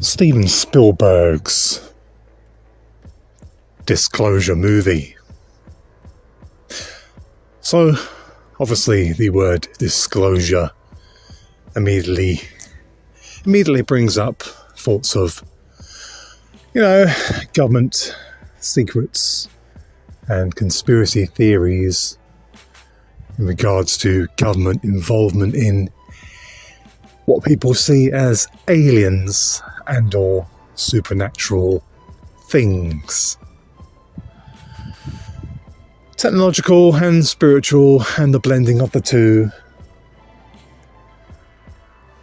Steven Spielberg's Disclosure movie. So, obviously, the word disclosure immediately brings up thoughts of, government secrets and conspiracy theories in regards to government involvement in what people see as aliens and or supernatural things. Technological and spiritual, and the blending of the two.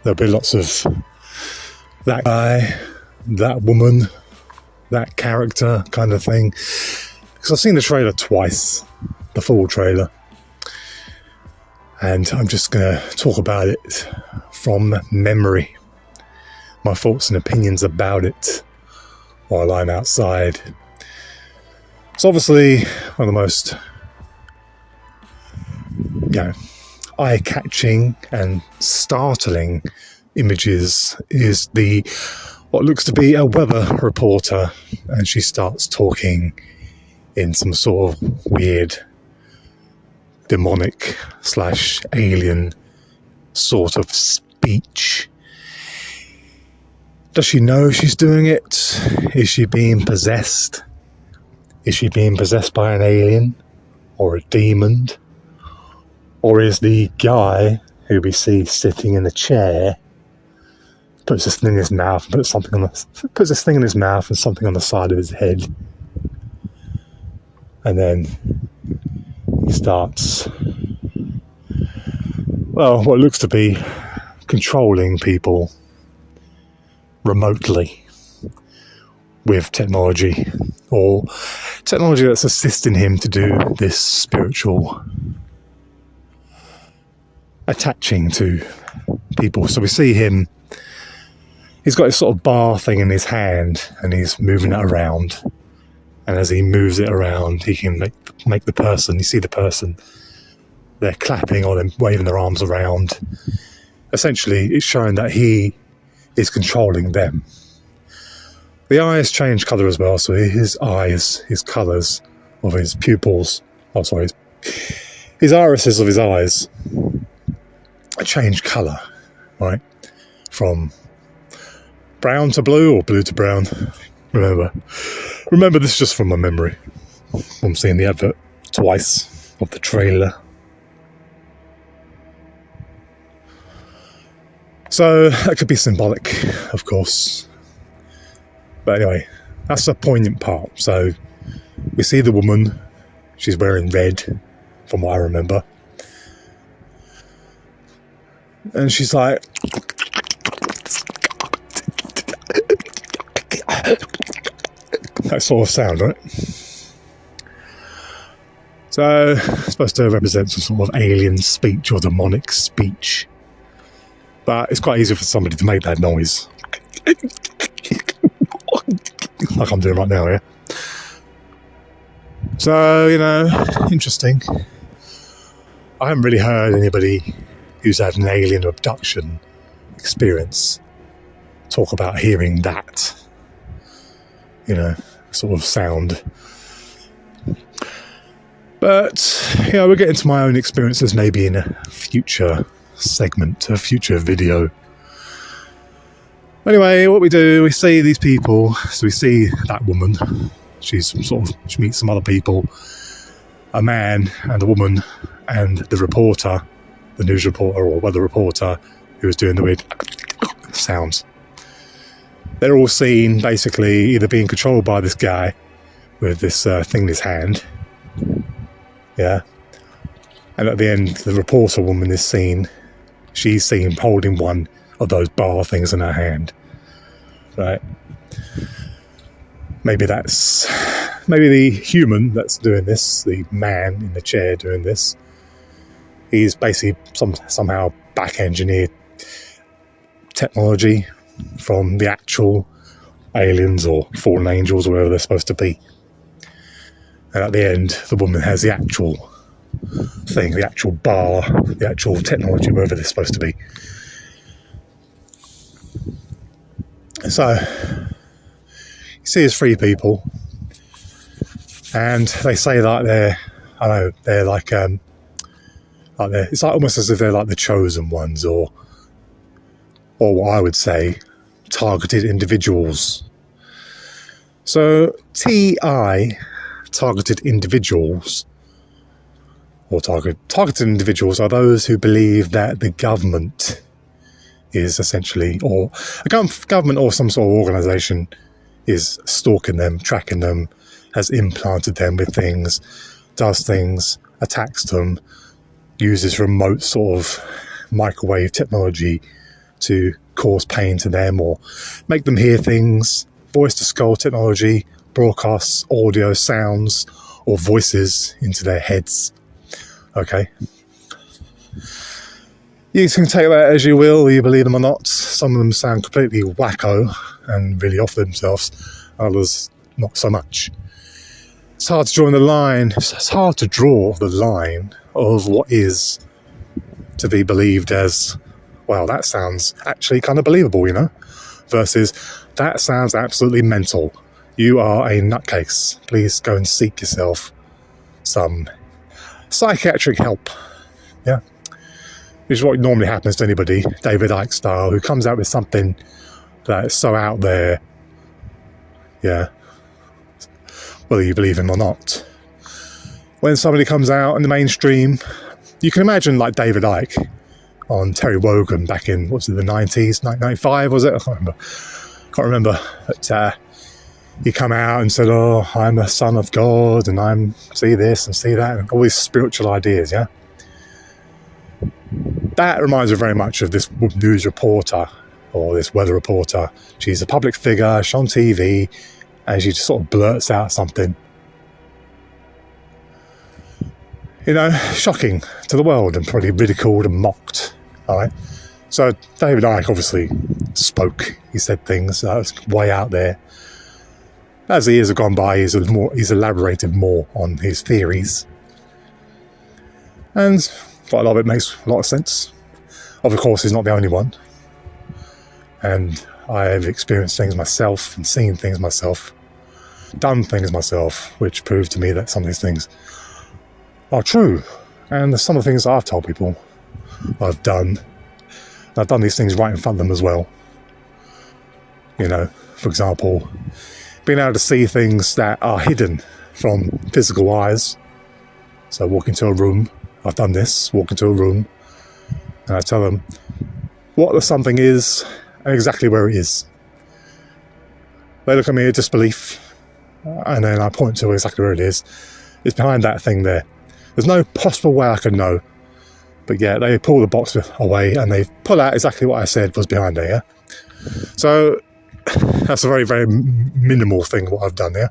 There'll be lots of that guy, that woman, that character kind of thing. Because I've seen the trailer twice, the full trailer. And I'm just going to talk about it from memory. My thoughts and opinions about it while I'm outside. It's obviously one of the most, eye-catching and startling images is what looks to be a weather reporter, and she starts talking in some sort of weird demonic / alien sort of speech. Does she know she's doing it? Is she being possessed? Is she being possessed by an alien or a demon? Or is the guy who we see sitting in a chair puts this thing in his mouth and puts this thing in his mouth and something on the side of his head, and then he starts, what looks to be controlling people remotely with technology, or technology that's assisting him to do this spiritual attaching to people. So we see him, he's got this sort of bar thing in his hand and he's moving it around, and as he moves it around he can make the person, you see the person, they're clapping on him, waving their arms around. Essentially it's showing that he is controlling them. The eyes change colour as well, so his eyes, his colours of his pupils, his irises of his eyes change colour, right? From brown to blue or blue to brown. Remember this is just from my memory. I'm seeing the advert twice of the trailer. So that could be symbolic, of course. But anyway, that's the poignant part. So we see the woman, she's wearing red, from what I remember. And she's like, that sort of sound, right? So it's supposed to represent some sort of alien speech or demonic speech. But it's quite easy for somebody to make that noise. Like I'm doing right now, yeah? So, interesting. I haven't really heard anybody who's had an alien abduction experience talk about hearing that, sort of sound. But, we'll get into my own experiences maybe in a future segment, a future video. Anyway, what we do, we see these people. So we see that woman. She meets some other people, a man and a woman, and the reporter, the news reporter or weather reporter, who was doing the weird sounds. They're all seen basically either being controlled by this guy with this thing in his hand, and at the end the reporter woman is seen, she's seen holding one of those bar things in her hand, right? Maybe the human that's doing this, the man in the chair doing this, he's basically somehow back engineered technology from the actual aliens or fallen angels or whatever they're supposed to be. And at the end, the woman has the actual thing, the actual bar, the actual technology, wherever they're supposed to be. So, you see there's three people, and they say like they're like they're, it's like almost as if they're like the chosen ones, or what I would say, targeted individuals. So TI, targeted individuals, or targeted individuals are those who believe that the government is essentially, or a government or some sort of organisation is stalking them, tracking them, has implanted them with things, does things, attacks them, uses remote sort of microwave technology to cause pain to them or make them hear things, voice to skull technology, broadcasts audio, sounds or voices into their heads. Okay. You can take that as you will, you believe them or not. Some of them sound completely wacko and really off themselves, others not so much. It's hard to draw the line. It's hard to draw the line of what is to be believed as, well, that sounds actually kind of believable, you know, versus that sounds absolutely mental. You are a nutcase. Please go and seek yourself some psychiatric help. Yeah. Which is what normally happens to anybody, David Icke style, who comes out with something that's so out there. Yeah. Whether you believe him or not. When somebody comes out in the mainstream, you can imagine like David Icke on Terry Wogan back in, what's it, the 90s, 1995 was it? I can't remember. But he come out and said, oh, I'm a son of God and I'm see this and see that, and all these spiritual ideas, yeah? That reminds me very much of this news reporter or this weather reporter. She's a public figure, she's on TV, and she just sort of blurts out something. You know, shocking to the world and probably ridiculed and mocked. All right. So David Icke obviously spoke. He said things that was way out there. As the years have gone by, he's elaborated more on his theories. And quite a lot of it makes a lot of sense. Of course, he's not the only one. And I have experienced things myself and seen things myself, done things myself, which prove to me that some of these things are true. And some of the things I've told people I've done. I've done these things right in front of them as well. You know, for example, being able to see things that are hidden from physical eyes. So walk into a room, I've done this, walk into a room, and I tell them what the something is and exactly where it is. They look at me in disbelief, and then I point to exactly where it is. It's behind that thing there. There's no possible way I can know. But yeah, they pull the box away and they pull out exactly what I said was behind there, yeah? So that's a very, very minimal thing what I've done, yeah?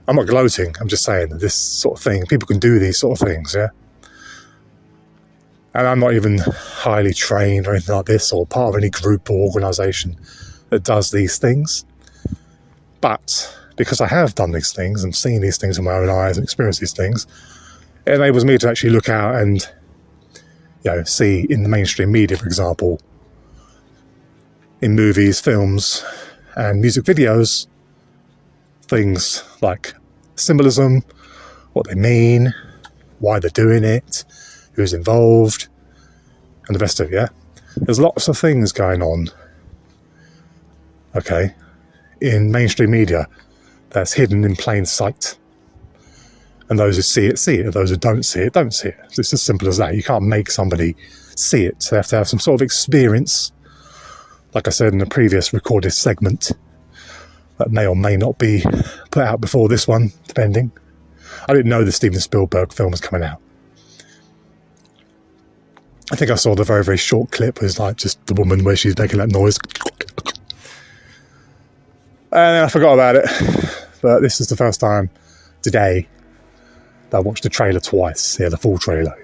I'm not gloating, I'm just saying that this sort of thing, people can do these sort of things, yeah? And I'm not even highly trained or anything like this, or part of any group or organisation that does these things. But because I have done these things and seen these things with my own eyes and experienced these things, it enables me to actually look out and, you know, see in the mainstream media, for example, in movies, films, and music videos, things like symbolism, what they mean, why they're doing it, who's involved, and the rest of it, yeah? There's lots of things going on, okay, in mainstream media that's hidden in plain sight. And those who see it, and those who don't see it, don't see it. It's as simple as that. You can't make somebody see it. They have to have some sort of experience, like I said in the previous recorded segment, that may or may not be put out before this one, depending. I didn't know the Steven Spielberg film was coming out. I think I saw the very, very short clip. It was like just the woman where she's making that noise. And then I forgot about it. But this is the first time today that I watched the trailer twice. Yeah, the full trailer.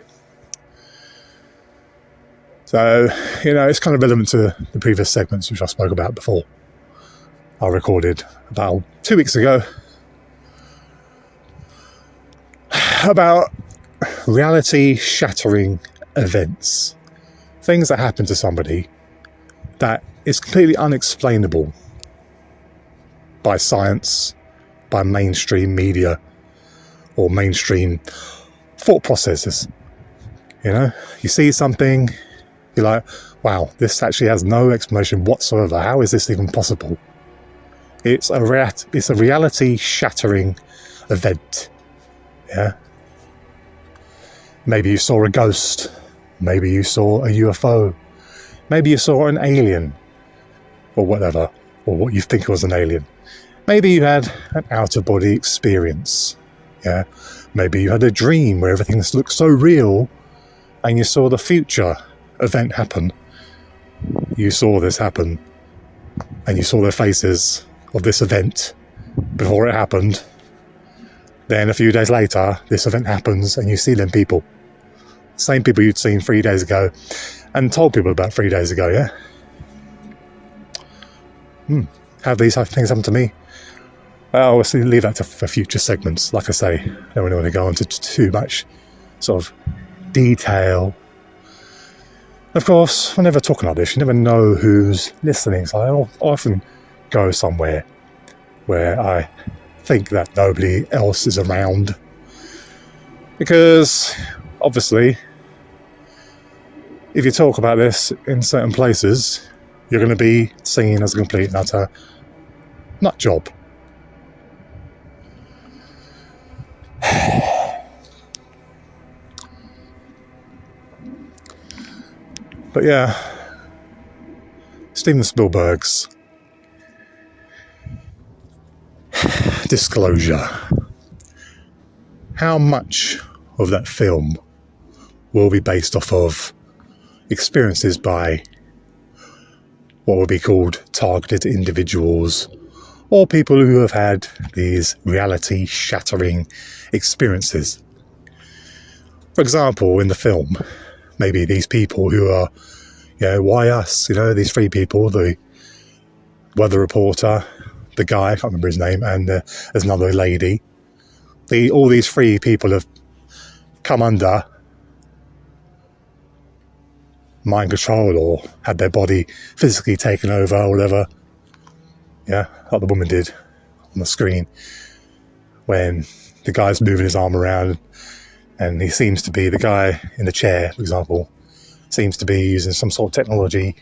So, you know, it's kind of relevant to the previous segments which I spoke about before. I recorded about 2 weeks ago about reality-shattering events. Things that happen to somebody that is completely unexplainable. by science, by mainstream media, or mainstream thought processes. You know, you see something, you're like, wow, this actually has no explanation whatsoever. How is this even possible? It's a reality-shattering event. Yeah. Maybe you saw a ghost. Maybe you saw a UFO. Maybe you saw an alien, or whatever, or what you think was an alien. Maybe you had an out-of-body experience. Yeah. Maybe you had a dream where everything looked so real, and you saw the future event happen. You saw this happen, and you saw the faces of this event before it happened. Then a few days later, this event happens, and you see them people. Same people you'd seen 3 days ago, and told people about 3 days ago, yeah? Have these things happen to me? I'll obviously leave that for future segments. Like I say, I don't really want to go into too much sort of detail. Of course, whenever talking about this, you never know who's listening. So I often go somewhere where I think that nobody else is around. Because, obviously, if you talk about this in certain places, you're going to be seen as a complete and utter nut job. But yeah, Steven Spielberg's disclosure. How much of that film will be based off of experiences by what would be called targeted individuals, or people who have had these reality-shattering experiences? For example, in the film, maybe these people who are, why us? These three people, the weather reporter, the guy, I can't remember his name, and there's another lady. All these three people have come under mind control or had their body physically taken over or whatever. Yeah, like the woman did on the screen when the guy's moving his arm around, and he seems to be, the guy in the chair, for example, seems to be using some sort of technology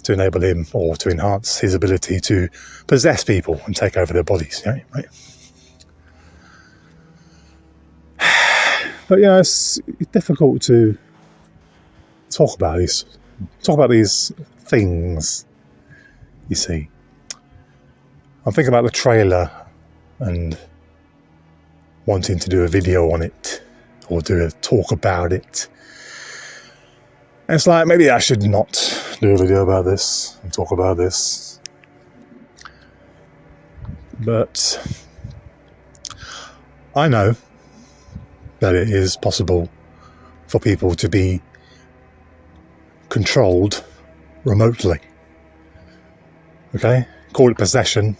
to enable him or to enhance his ability to possess people and take over their bodies. Yeah, right? But it's difficult to talk about these things, you see. I'm thinking about the trailer and wanting to do a video on it or do a talk about it. And it's like, maybe I should not do a video about this and talk about this. But I know that it is possible for people to be controlled remotely. Okay? Call it possession.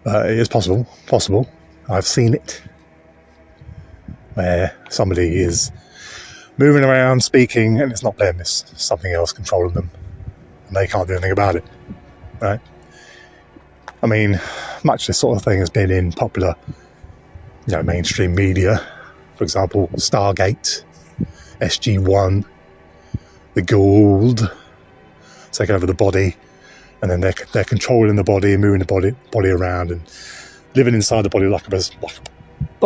It is possible. I've seen it. Where somebody is moving around, speaking, and it's not them, it's something else controlling them. And they can't do anything about it. Right? I mean, much this sort of thing has been in popular, mainstream media. For example, Stargate, SG-1, the Gould take over the body, and then they're controlling the body and moving the body around and living inside the body like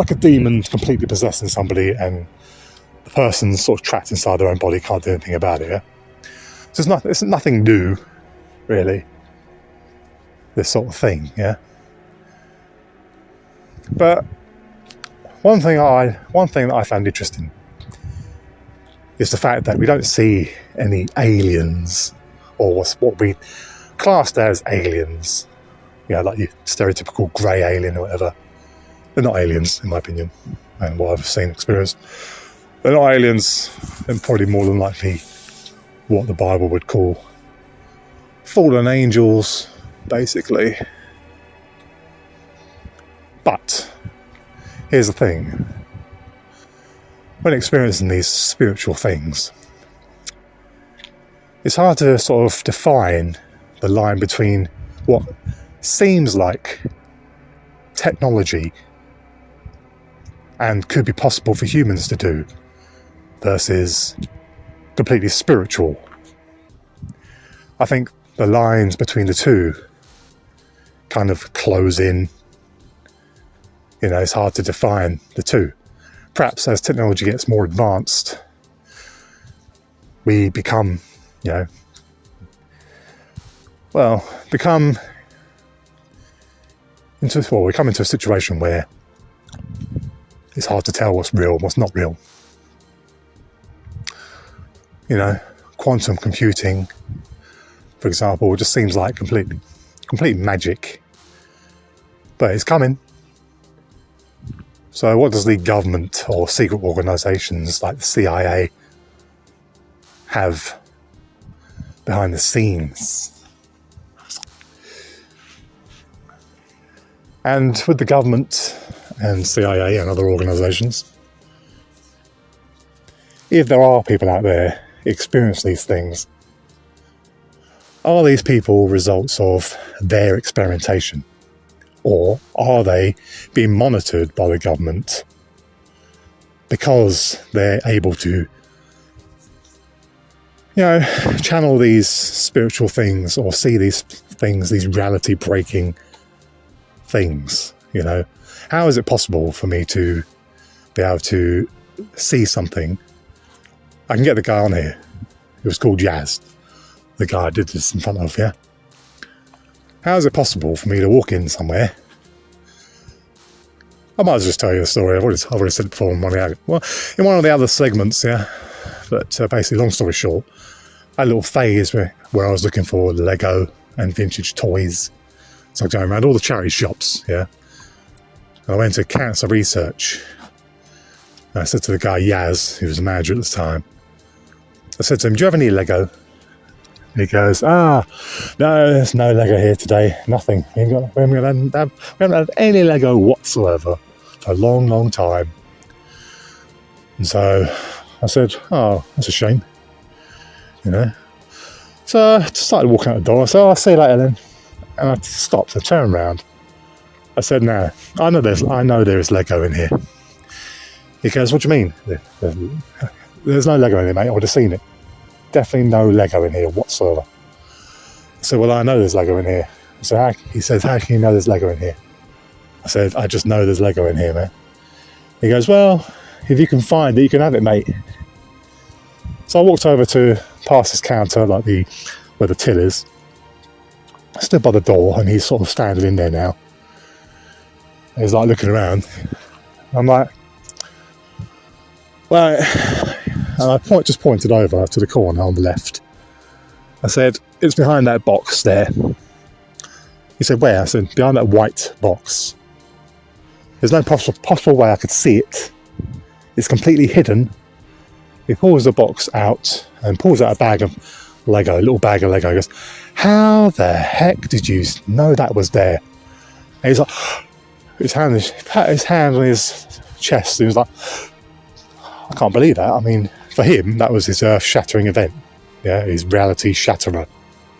a demon, completely possessing somebody, and the person's sort of trapped inside their own body, can't do anything about it. Yeah? So it's nothing new, really, this sort of thing. Yeah. But one thing that I found interesting is the fact that we don't see any aliens, or what we classed as aliens, like your stereotypical grey alien or whatever. They're not aliens, in my opinion, and what I've seen and experienced. They're not aliens, and probably more than likely what the Bible would call fallen angels, basically. But here's the thing. When experiencing these spiritual things, it's hard to sort of define the line between what seems like technology and could be possible for humans to do versus completely spiritual. I think the lines between the two kind of close in. You know, it's hard to define the two. Perhaps as technology gets more advanced, we become, we come into a situation where it's hard to tell what's real and what's not real. You know, quantum computing, for example, just seems like complete magic. But it's coming. So what does the government or secret organisations like the CIA have behind the scenes? And with the government and CIA and other organisations, if there are people out there who experience these things, are these people results of their experimentation? Or are they being monitored by the government because they're able to, channel these spiritual things or see these things, these reality-breaking things, How is it possible for me to be able to see something? I can get the guy on here. It was called Yaz, the guy I did this in front of, yeah? How is it possible for me to walk in somewhere? I might as well just tell you the story. I've already said it before in one of the other segments, yeah. But basically, long story short, I had a little phase where I was looking for Lego and vintage toys. So I was going around all the charity shops, yeah. And I went to cancer research. And I said to the guy, Yaz, who was the manager at the time, I said to him, do you have any Lego? And he goes, no, there's no Lego here today. Nothing. We haven't had any Lego whatsoever for a long, long time. And so I said, oh, that's a shame. So I started walking out the door. I said, I'll see you later then. And I stopped and turned around. I said, no, I know there is Lego in here. He goes, what do you mean? There's no Lego in here, mate. I would have seen it. Definitely no Lego in here whatsoever. I said, well, I know there's Lego in here. He says, how can you know there's Lego in here? I said, I just know there's Lego in here, man. He goes, well, if you can find it, you can have it, mate. So I walked over to past his counter, where the till is. I stood by the door, and he's sort of standing in there now. He's like looking around. I'm like, well, and I just pointed over to the corner on the left. I said, it's behind that box there. He said, where? I said, behind that white box. There's no possible way I could see it. It's completely hidden. He pulls the box out and pulls out a little bag of Lego. He goes, how the heck did you know that was there? And he's like, he pat his hand on his chest. He was like, I can't believe that. I mean, for him, that was his earth-shattering event. Yeah, his reality shatterer,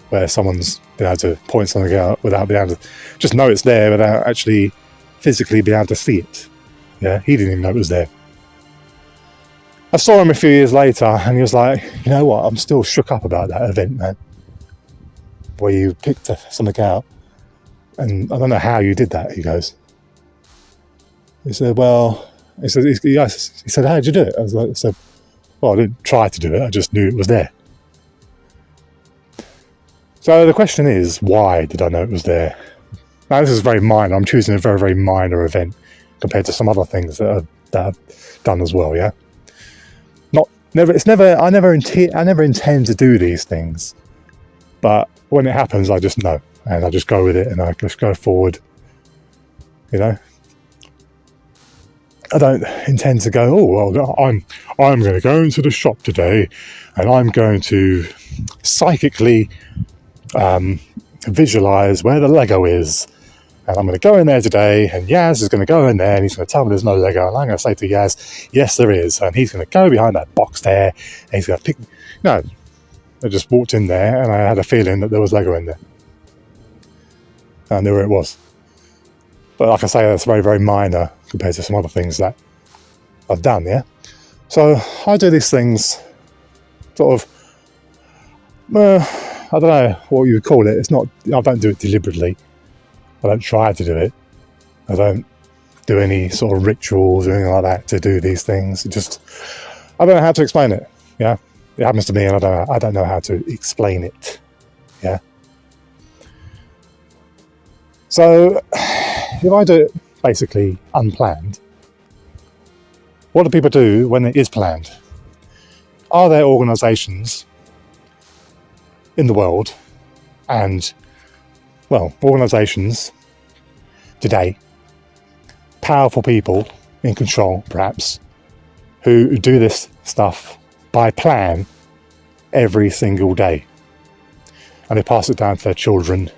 where someone's been able to point something out without being able to just know it's there without actually physically being able to see it. Yeah, he didn't even know it was there. I saw him a few years later, and he was like, you know what, I'm still shook up about that event, man. Where you picked something out, and I don't know how you did that, he goes. He said, well... He said, how did you do it? I said, well, I didn't try to do it, I just knew it was there. So the question is, why did I know it was there? Now, this is very minor. I'm choosing a very, very minor event compared to some other things that I've done as well, yeah? I never intend to do these things. But when it happens, I just know. And I just go with it, and I just go forward, I don't intend to go, oh, well, I'm going to go into the shop today and I'm going to psychically visualise where the Lego is. And I'm going to go in there today, and Yaz is going to go in there and he's going to tell me there's no Lego. And I'm going to say to Yaz, yes, there is. And he's going to go behind that box there and he's going to pick... No, I just walked in there and I had a feeling that there was Lego in there. And I knew where it was. But like I say, that's very, very minor compared to some other things that I've done, yeah? So I do these things sort of, I don't know what you would call it. It's not, I don't do it deliberately. I don't try to do it. I don't do any sort of rituals or anything like that to do these things. It just, I don't know how to explain it, yeah? It happens to me and I don't know how to explain it, yeah? So, if I do it basically unplanned, what do people do when it is planned? Are there organisations in the world, and, well, organisations today, powerful people in control, perhaps, who do this stuff by plan every single day? And they pass it down to their children,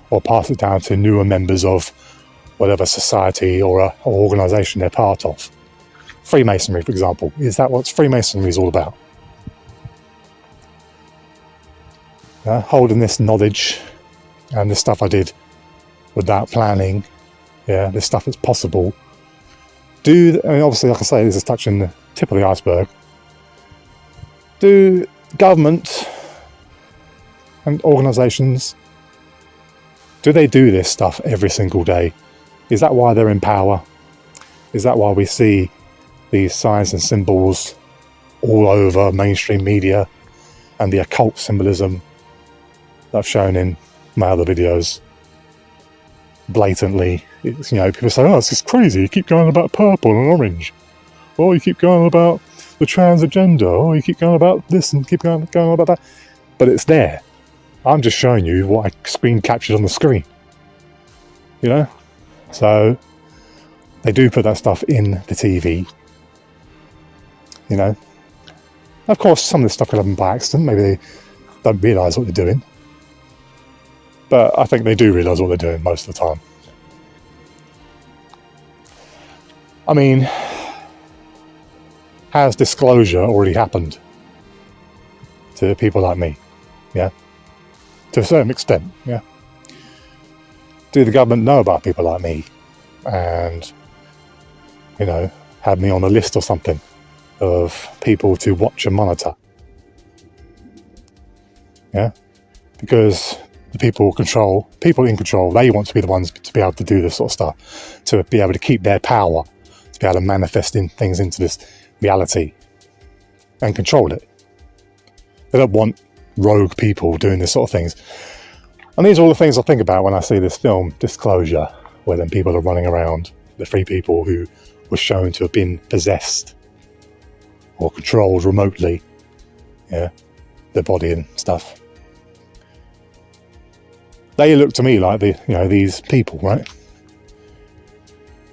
or pass it down to newer members of whatever society or organisation they're part of. Freemasonry, for example. Is that what Freemasonry is all about? Holding this knowledge and this stuff I did without planning, yeah, this stuff is possible. I mean, obviously, like I say, this is touching the tip of the iceberg. Do government and organisations, do they do this stuff every single day? Is that why they're in power? Is that why we see these signs and symbols all over mainstream media and the occult symbolism that I've shown in my other videos blatantly? It's, people say, oh, it's just crazy. You keep going about purple and orange. Or you keep going about the trans agenda. Or you keep going about this and keep going on about that. But it's there. I'm just showing you what I screen captured on the screen. So they do put that stuff in the TV. Of course, some of this stuff could happen by accident. Maybe they don't realise what they're doing. But I think they do realise what they're doing most of the time. I mean, has disclosure already happened to people like me? Yeah? To a certain extent, yeah? Do the government know about people like me? And, have me on a list or something of people to watch and monitor? Yeah? Because the people in control, they want to be the ones to be able to do this sort of stuff, to be able to keep their power, to be able to manifest things into this reality and control it. They don't want rogue people doing this sort of things. And these are all the things I think about when I see this film, Disclosure, where then people are running around, the three people who were shown to have been possessed or controlled remotely, yeah, their body and stuff. They look to me like these people, right?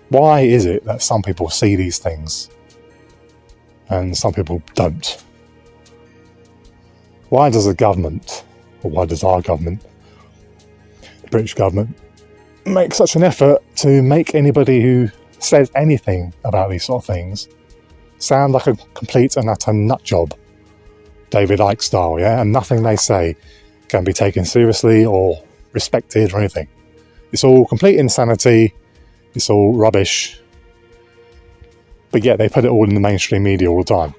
Why is it that some people see these things and some people don't? Why does the government, or why does our government, the British government, make such an effort to make anybody who says anything about these sort of things sound like a complete and utter nut job, David Icke style, yeah? And nothing they say can be taken seriously or respected or anything. It's all complete insanity. It's all rubbish. But yet they put it all in the mainstream media all the time.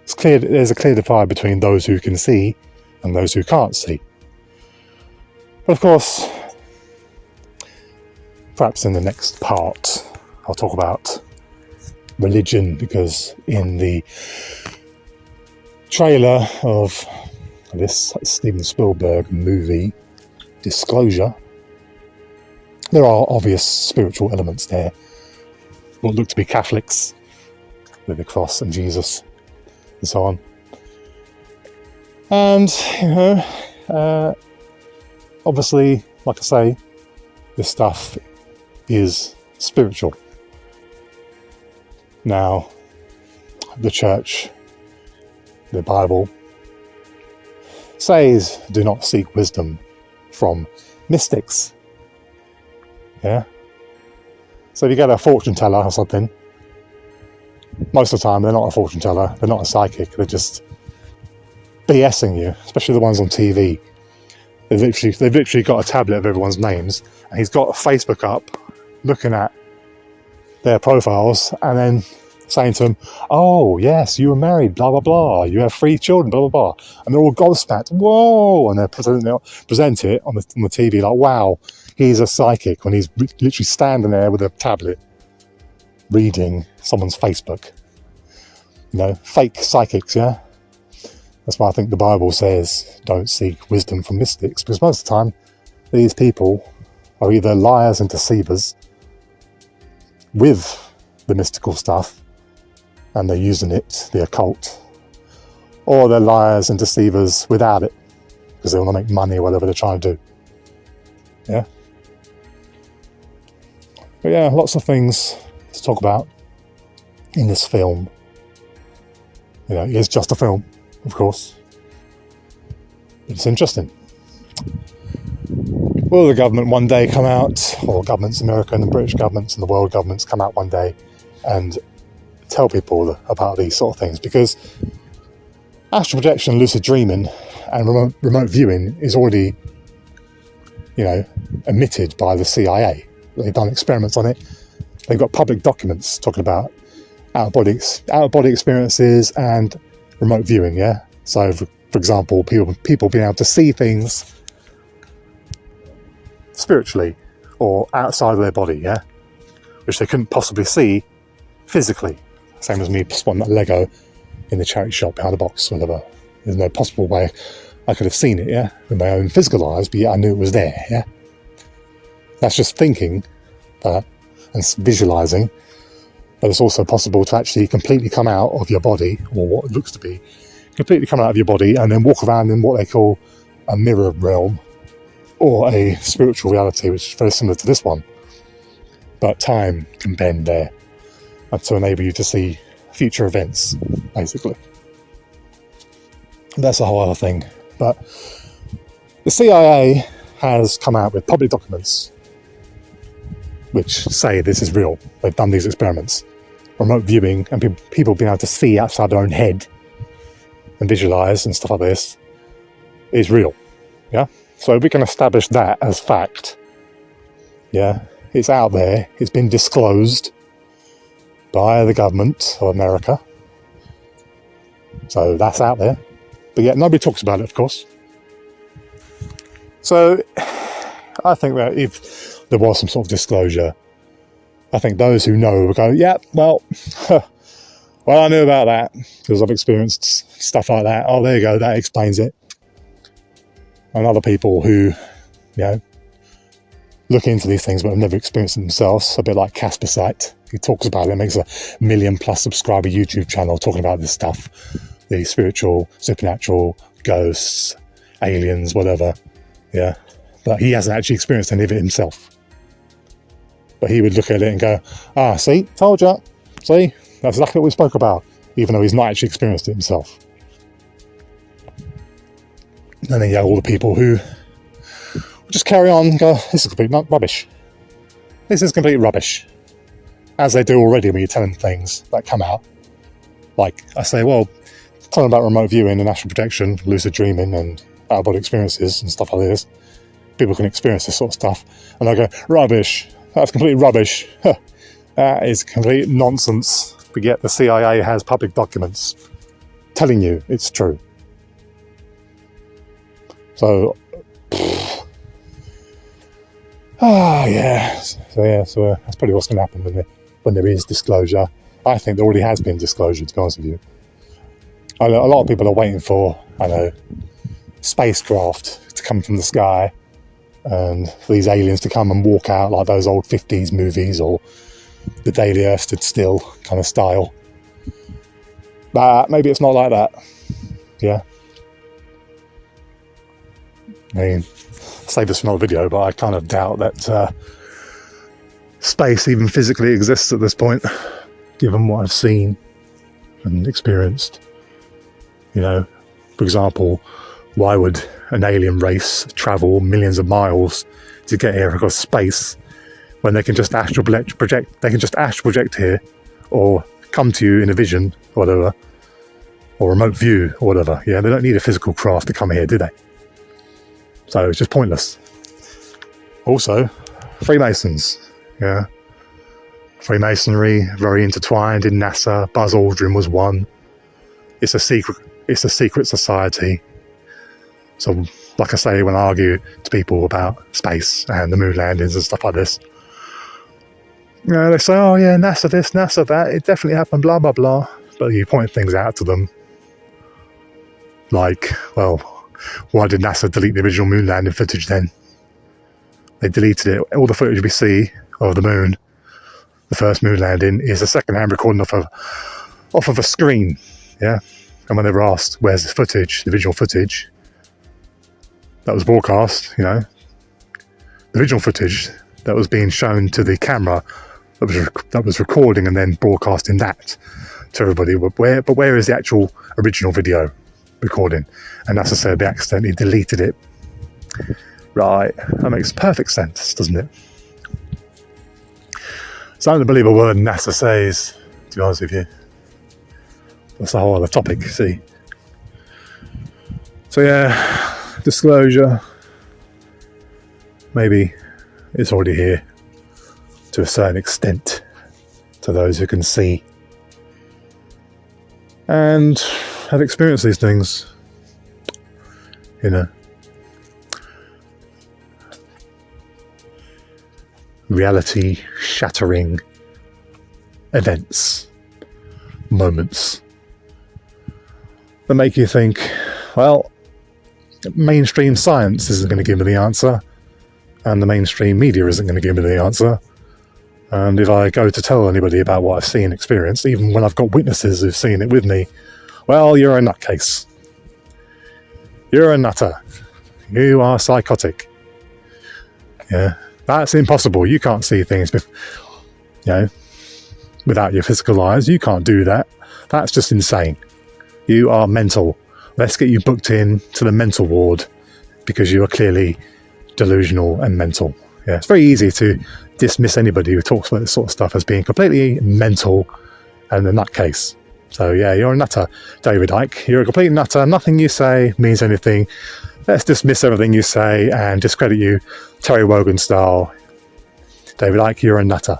It's clear. There's a clear divide between those who can see and those who can't see. But of course, perhaps in the next part, I'll talk about religion, because in the trailer of this Steven Spielberg movie, Disclosure, there are obvious spiritual elements there. What look to be Catholics, with the cross and Jesus, and so on. And, obviously, like I say, this stuff is spiritual. Now, the church, the Bible, says do not seek wisdom from mystics. Yeah? So if you get a fortune teller or something, most of the time they're not a fortune teller, they're not a psychic, they're just BSing you, especially the ones on TV. They've literally got a tablet of everyone's names, and he's got a Facebook up looking at their profiles and then saying to them, oh, yes, you were married, blah, blah, blah. You have 3 children, blah, blah, blah. And they're all gobsmacked. Whoa! And they present it on the TV like, wow, he's a psychic, when he's literally standing there with a tablet reading someone's Facebook. Fake psychics, yeah? That's why I think the Bible says don't seek wisdom from mystics, because most of the time these people are either liars and deceivers with the mystical stuff, and they're using it, the occult, or they're liars and deceivers without it, because they want to make money or whatever they're trying to do. Yeah? But yeah, lots of things to talk about in this film. It's just a film, of course. But it's interesting. Will the government one day come out, or governments, American and British governments and the world governments come out one day and tell people about these sort of things? Because astral projection, lucid dreaming and remote viewing is already, admitted by the CIA. They've done experiments on it. They've got public documents talking about out-of-body experiences and remote viewing, yeah? So, for example, people being able to see things spiritually or outside of their body, yeah? Which they couldn't possibly see physically. Same as me spotting that Lego in the charity shop behind the box, whatever. There's no possible way I could have seen it, yeah? With my own physical eyes, but yet I knew it was there, yeah? That's just thinking that and visualizing. But it's also possible to actually completely come out of your body, or what it looks to be, completely come out of your body and then walk around in what they call a mirror realm, or a spiritual reality, which is very similar to this one. But time can bend there to enable you to see future events, basically. That's a whole other thing. But the CIA has come out with public documents which say this is real. They've done these experiments. Remote viewing and people being able to see outside their own head and visualize and stuff like this is real. Yeah? So we can establish that as fact. Yeah? It's out there. It's been disclosed by the government of America. So that's out there. But yet nobody talks about it, of course. So I think that if there was some sort of disclosure, I think those who know will go, yeah, well, I knew about that because I've experienced stuff like that. Oh, there you go, that explains it. And other people who, look into these things but have never experienced it themselves, a bit like Casper Sight. He talks about it, makes a 1 million+ subscriber YouTube channel talking about this stuff. The spiritual, supernatural, ghosts, aliens, whatever. Yeah. But he hasn't actually experienced any of it himself. But he would look at it and go, see, told ya. See, that's exactly what we spoke about, even though he's not actually experienced it himself. And then you have all the people who just carry on and go, this is complete rubbish. This is complete rubbish. As they do already when you tell them things that come out. Like, I say, well, tell them about remote viewing and astral projection, lucid dreaming and out-of-body experiences and stuff like this. People can experience this sort of stuff. And they'll go, rubbish. That's complete rubbish. That is complete nonsense. But yet the CIA has public documents telling you it's true. So, yeah. So that's probably what's going to happen when there is disclosure. I think there already has been disclosure, to be honest with you. A lot of people are waiting for, spacecraft to come from the sky and for these aliens to come and walk out like those old 50s movies or the day the Earth stood still kind of style. But maybe it's not like that. Yeah. I mean, save this for another video, but I kind of doubt that space even physically exists at this point, given what I've seen and experienced. For example, why would an alien race travel millions of miles to get here across space when they can just astral project? They can just astral project here, or come to you in a vision, or whatever, or remote view, or whatever. Yeah, they don't need a physical craft to come here, do they? So it's just pointless. Also, Freemasons. Yeah. Freemasonry, very intertwined in NASA. Buzz Aldrin was one. It's a secret society. So, like I say, when I argue to people about space and the moon landings and stuff like this, they say, oh yeah, NASA this, NASA that, it definitely happened, blah, blah, blah. But you point things out to them. Like, well, why did NASA delete the original moon landing footage then? They deleted it. All the footage we see of the moon, the first moon landing, is a second-hand recording off of a screen. Yeah. And when they were asked, where's the footage, the original footage that was broadcast, the original footage that was being shown to the camera that was recording and then broadcasting that to everybody. But where is the actual original video recording? And NASA said they accidentally deleted it. Right, that makes perfect sense, doesn't it? So I don't believe a word NASA says, to be honest with you. That's a whole other topic, see. So yeah, disclosure. Maybe it's already here to a certain extent to those who can see and have experienced these things. Reality shattering events, moments that make you think, well, mainstream science isn't going to give me the answer, and the mainstream media isn't going to give me the answer. And if I go to tell anybody about what I've seen and experienced, even when I've got witnesses who've seen it with me, well, you're a nutcase. You're a nutter. You are psychotic. Yeah. That's impossible. You can't see things, without your physical eyes. You can't do that. That's just insane. You are mental. Let's get you booked in to the mental ward because you are clearly delusional and mental. Yeah, it's very easy to dismiss anybody who talks about this sort of stuff as being completely mental and a nutcase. So yeah, you're a nutter, David Icke. You're a complete nutter. Nothing you say means anything. Let's dismiss everything you say and discredit you, Terry Wogan style. David Icke, you're a nutter.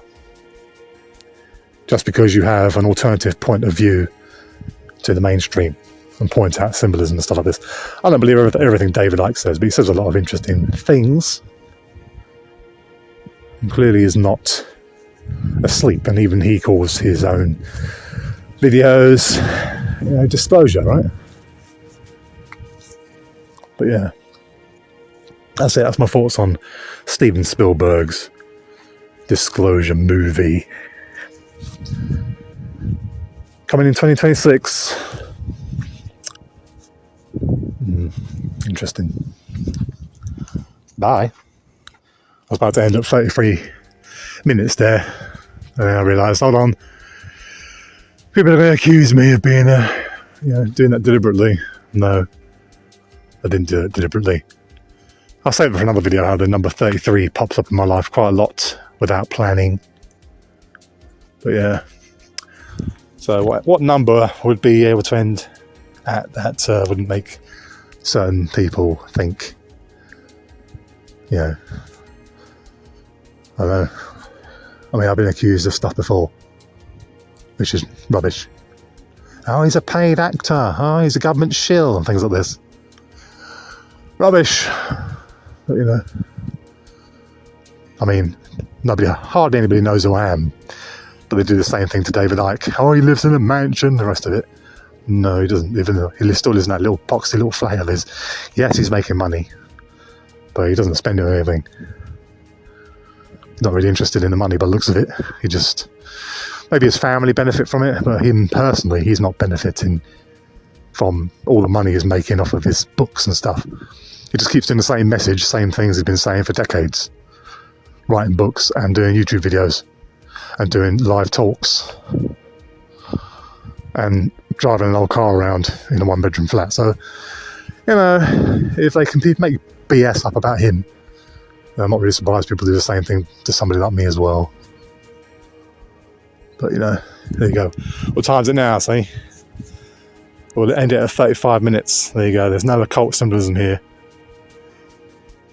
Just because you have an alternative point of view to the mainstream and point out symbolism and stuff like this. I don't believe everything David Icke says, but he says a lot of interesting things. And clearly is not asleep, and even he calls his own videos, disclosure, right? But yeah, that's it. That's my thoughts on Steven Spielberg's Disclosure movie. Coming in 2026. Interesting. Bye. I was about to end at 33 minutes there. And then I realised, hold on. People are going to accuse me of being doing that deliberately. No. I didn't do it deliberately. I'll save it for another video how the number 33 pops up in my life quite a lot without planning. But yeah. So what number would be able to end at that wouldn't make certain people think, I don't know. I mean, I've been accused of stuff before, which is rubbish. Oh, he's a paid actor. Oh, he's a government shill and things like this. Rubbish. But, I mean, hardly anybody knows who I am. But they do the same thing to David Icke. Oh, he lives in a mansion, the rest of it. No, he doesn't. He still lives in that little poxy little flat of his. Yes, he's making money. But he doesn't spend it on anything. He's not really interested in the money by the looks of it. He just... Maybe his family benefit from it, but him personally, he's not benefiting from all the money he's making off of his books and stuff. He just keeps doing the same message, same things he's been saying for decades. Writing books and doing YouTube videos and doing live talks and driving an old car around in a one-bedroom flat. So, if they can make BS up about him, I'm not really surprised people do the same thing to somebody like me as well. But, there you go. What time's it now, see? We'll end it at 35 minutes. There you go. There's no occult symbolism here.